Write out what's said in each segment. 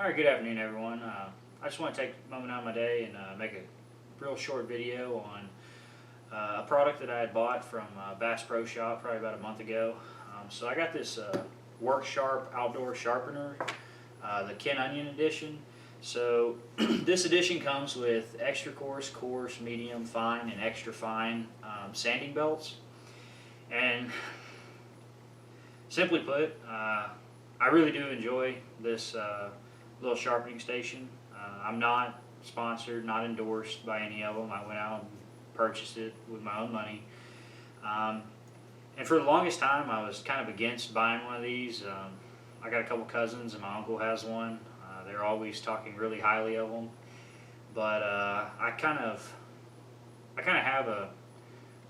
Alright, good afternoon everyone. I just want to take a moment out of my day and make a real short video on a product that I had bought from Bass Pro Shop probably about a month ago. So I got this Work Sharp outdoor sharpener, the Ken Onion edition. So this edition comes with extra coarse, medium, fine, and extra fine sanding belts. And simply put, I really do enjoy this little sharpening station. I'm not sponsored, not endorsed by any of them. I went out and purchased it with my own money. And for the longest time, I was kind of against buying one of these. I got a couple cousins, and my uncle has one. They're always talking really highly of them. But I kind of have a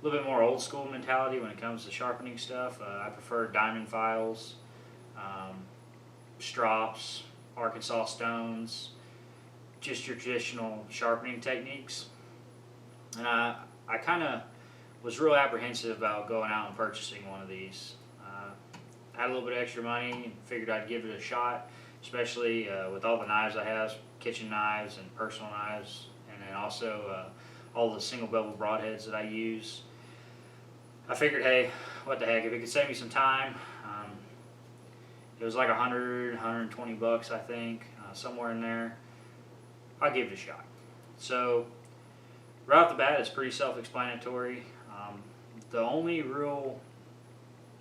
little bit more old school mentality when it comes to sharpening stuff. I prefer diamond files, strops, Arkansas stones, just your traditional sharpening techniques. And I kind of was real apprehensive about going out and purchasing one of these. I had a little bit of extra money and figured I'd give it a shot, especially with all the knives I have, kitchen knives and personal knives, and then also all the single bevel broadheads that I use. I figured, hey, what the heck, if it could save me some time. It was like 120 bucks, I think, somewhere in there. I'll give it a shot. So right off the bat, it's pretty self-explanatory. The only real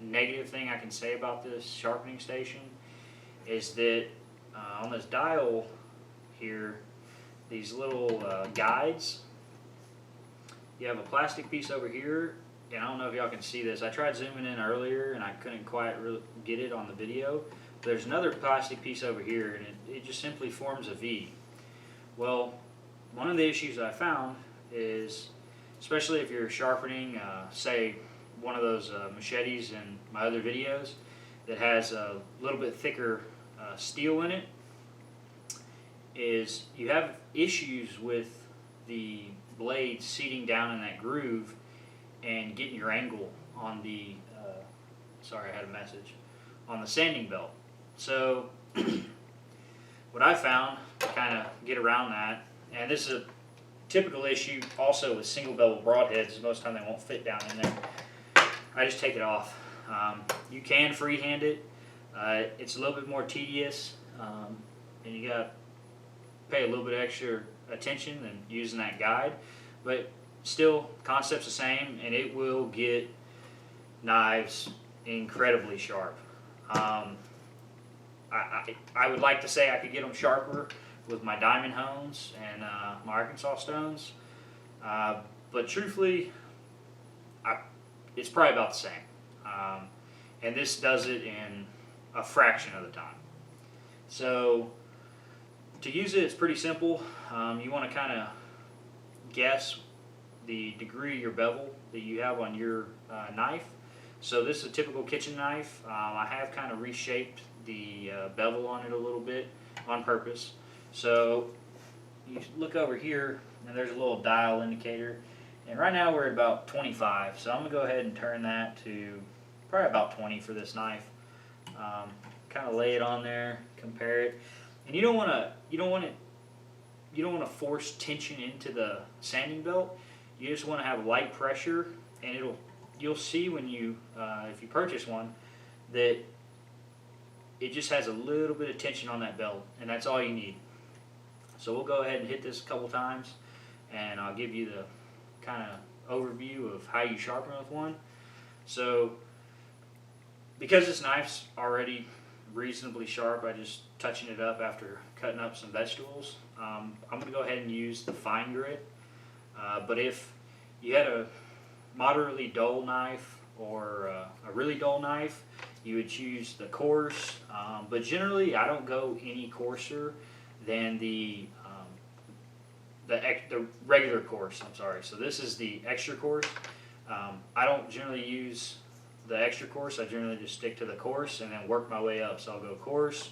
negative thing I can say about this sharpening station is that on this dial here, these little guides, you have a plastic piece over here, and I don't know if y'all can see this. I tried zooming in earlier and I couldn't quite really get it on the video. There's another plastic piece over here, and it just simply forms a V. Well, one of the issues I found is, especially if you're sharpening, say, one of those machetes in my other videos that has a little bit thicker steel in it, is you have issues with the blade seating down in that groove and getting your angle on the, sorry I had a message, on the sanding belt. So what I found to kind of get around that, and this is a typical issue also with single bevel broadheads, most of the time they won't fit down in there, I just take it off. You can freehand it. It's a little bit more tedious, and you got to pay a little bit extra attention than using that guide, but still, concept's the same, and it will get knives incredibly sharp. I would like to say I could get them sharper with my diamond hones and my Arkansas stones, but truthfully, it's probably about the same. And this does it in a fraction of the time. So to use it, it's pretty simple. You want to kind of guess the degree of your bevel that you have on your knife. So this is a typical kitchen knife. I have kind of reshaped the bevel on it a little bit on purpose. So you look over here, and there's a little dial indicator. And right now we're at about 25. So I'm going to go ahead and turn that to probably about 20 for this knife. Kind of lay it on there, compare it. And you don't want to force tension into the sanding belt. You just want to have light pressure, and you'll see when you if you purchase one that it just has a little bit of tension on that belt, and that's all you need. So we'll go ahead and hit this a couple times, and I'll give you the kind of overview of how you sharpen with one. So because this knife's already reasonably sharp, I just touching it up after cutting up some vegetables. I'm going to go ahead and use the fine grit. But if you had a moderately dull knife or a really dull knife, you would choose the coarse. But generally, I don't go any coarser than the regular coarse. I'm sorry. So this is the extra coarse. I don't generally use the extra coarse. I generally just stick to the coarse and then work my way up. So I'll go coarse,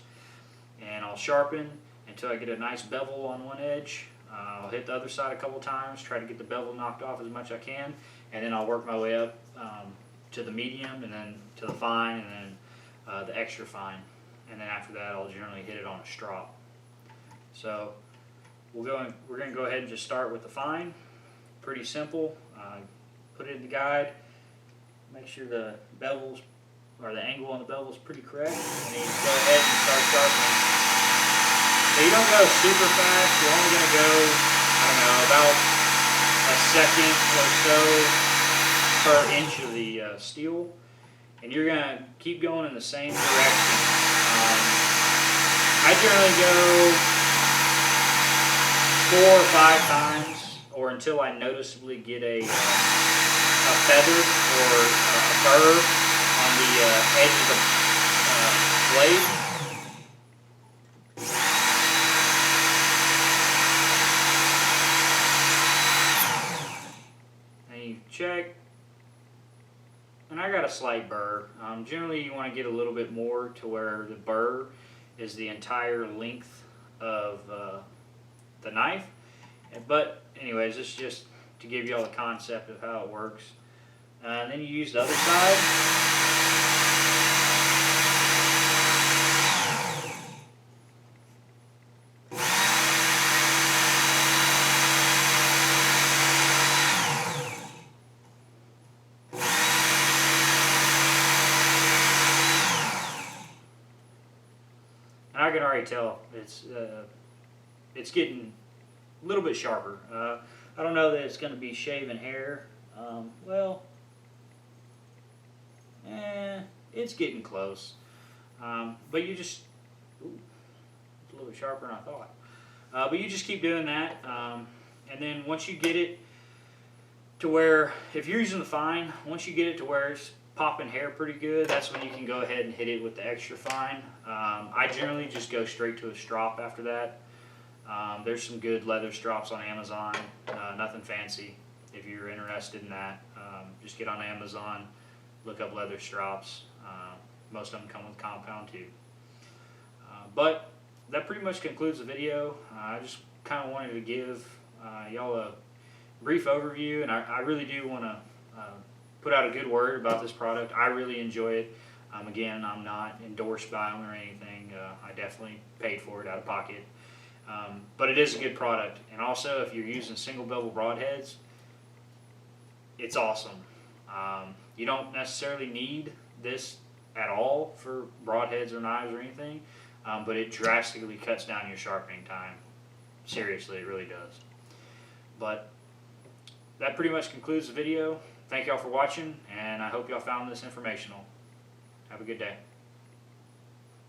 and I'll sharpen until I get a nice bevel on one edge. I'll hit the other side a couple times, try to get the bevel knocked off as much as I can, and then I'll work my way up to the medium, and then to the fine, and then the extra fine. And then after that, I'll generally hit it on a strop. So we're going to go ahead and just start with the fine. Pretty simple. Put it in the guide. Make sure the bevels or the angle on the bevel is pretty correct, and then you go ahead and start sharpening. So you don't go super fast. You're only going to go, I don't know, about a second or so per inch of the steel, and you're going to keep going in the same direction. I generally go 4 or 5 times, or until I noticeably get a feather or a burr on the edge of the blade. And you check, and I got a slight burr. Generally you want to get a little bit more to where the burr is the entire length of the knife. But anyways, this is just to give you all the concept of how it works. And then you use the other side. And I can already tell it's getting a little bit sharper. I don't know that it's going to be shaven hair. Well, it's getting close. But you just, ooh, it's a little bit sharper than I thought. But you just keep doing that. And then once you get it to where, if you're using the fine, once you get it to where it's popping hair pretty good, that's when you can go ahead and hit it with the extra fine. I generally just go straight to a strop after that. There's some good leather strops on Amazon, nothing fancy. If you're interested in that, just get on Amazon, look up leather strops. Most of them come with compound too. But that pretty much concludes the video. I just kind of wanted to give y'all a brief overview, and I really do want to put out a good word about this product. I really enjoy it. Again, I'm not endorsed by them or anything. I definitely paid for it out of pocket. But it is a good product. And also, if you're using single bevel broadheads, it's awesome. You don't necessarily need this at all for broadheads or knives or anything, but it drastically cuts down your sharpening time. Seriously, it really does. But that pretty much concludes the video. Thank y'all for watching, and I hope y'all found this informational. Have a good day.